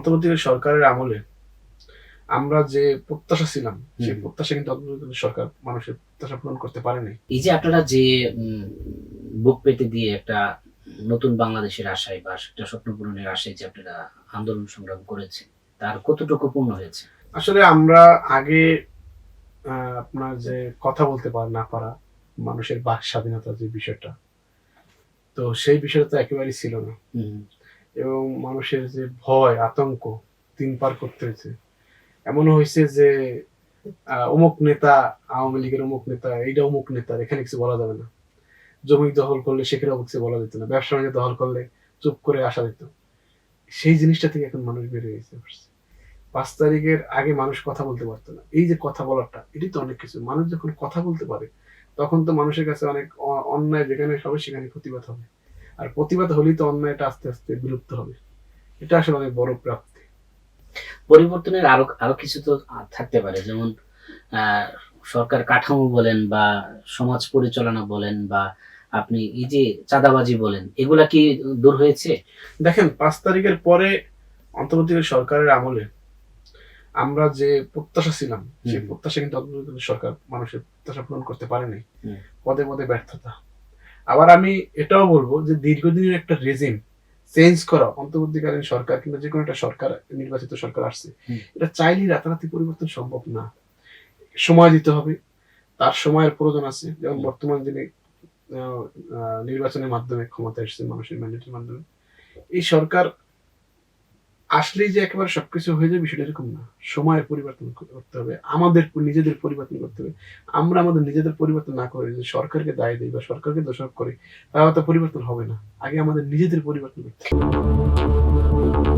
অন্তর্বর্তীকালীন সরকারের আমলে আমরা যে প্রত্যাশা ছিলাম, সেই প্রত্যাশা কিন্তু অন্তর্বর্তীকালীন সরকার মানুষের প্রত্যাশা পূরণ করতে পারেনি। এই যে আপনারা যে উম, বুক পেতে দিয়ে একটা নতুন বাংলাদেশের আশায় বা একটা স্বপ্ন পূরণের আশায় যে আপনারা আন্দোলন সংগ্রাম করেছেন, তার কতটুকু পূর্ণ হয়েছে? আসলে আমরা আগে আপনার যে কথা বলতে না পারা, মানুষের বাক স্বাধীনতার যে বিষয়টা, তো সেই বিষয়টা তো একেবারেই ছিল না। হুম, এবং মানুষের যে ভয়, আতঙ্ক ৩ পার করতে হয়েছে। এমনও হইছে যে অমুক নেতা, আওয়ামী লীগের অমুক নেতা, এইটা অমুক নেতার, এখানে কিছু বলা যাবে না। জমি দখল করলে সেখানে কিছু বলা যেত না। ব্যবসা-বাণিজ্য দখল করলে চুপ করে আসা যেত। সেই জিনিসটা থেকে এখন মানুষ বের হয়ে গেছে। ৫ তারিখের আগে মানুষ কথা বলতে পারত না। এই যে কথা বলাটা, এটাই তো অনেক কিছু। মানুষ যখন কথা বলতে পারে, তখন তো মানুষের কাছে অনেক অন্যায় যেখানে হবে সেখানে প্রতিবাদ হবে। আর প্রতিবাদ হলেই তো অন্যায়টা আস্তে, আস্তে বিলুপ্ত হবে। এটা আসলে অনেক বড় প্রাপ্তি। পরিবর্তনের আরো আরো কিছু তো থাকতে পারে, যেমন আহ, সরকার কাঠামো বলেন বা সমাজ পরিচালনা বলেন বা আপনি এই যে চাঁদাবাজি বলেন, এগুলা কি দূর হয়েছে? দেখেন ৫ তারিখের পরে অন্তর্বর্তীকালীন সরকারের আমলে আমরা যে প্রত্যাশা ছিলাম, সেই প্রত্যাশা কিন্তু অন্তর্বর্তীকালীন সরকার মানুষের প্রত্যাশা পূরণ করতে পারেনি। পদে, পদে ব্যর্থতা। আবার আমি এটাও বলবো যে দীর্ঘদিনের একটা রেজিম চেঞ্জ করা অন্তর্বর্তীকালীন সরকার কিংবা যেকোনো একটা সরকার, নির্বাচিত সরকার আসছে, এটা চাইলেই রাতারাতি পরিবর্তন সম্ভব না। সময় দিতে হবে। তার সময়ের প্রয়োজন আছে। যেমন বর্তমান দিনে নির্বাচনের মাধ্যমে ক্ষমতায় এসেছে, মানুষের ম্যান্ডেটের মাধ্যমে। এই সরকার আসলেই যে একেবারে সবকিছু হয়ে যাবে বিষয়টা এরকম না। সময়ের পরিবর্তন করতে হবে। আমাদের নিজেদের পরিবর্তন করতে হবে। আমরা আমাদের নিজেদের পরিবর্তন না করে যদি সরকারকে দায় দেই বা সরকারকে দোষারোপ করি, তাহলে তো পরিবর্তন হবে না। আগে আমাদের নিজেদের পরিবর্তন করতে হবে।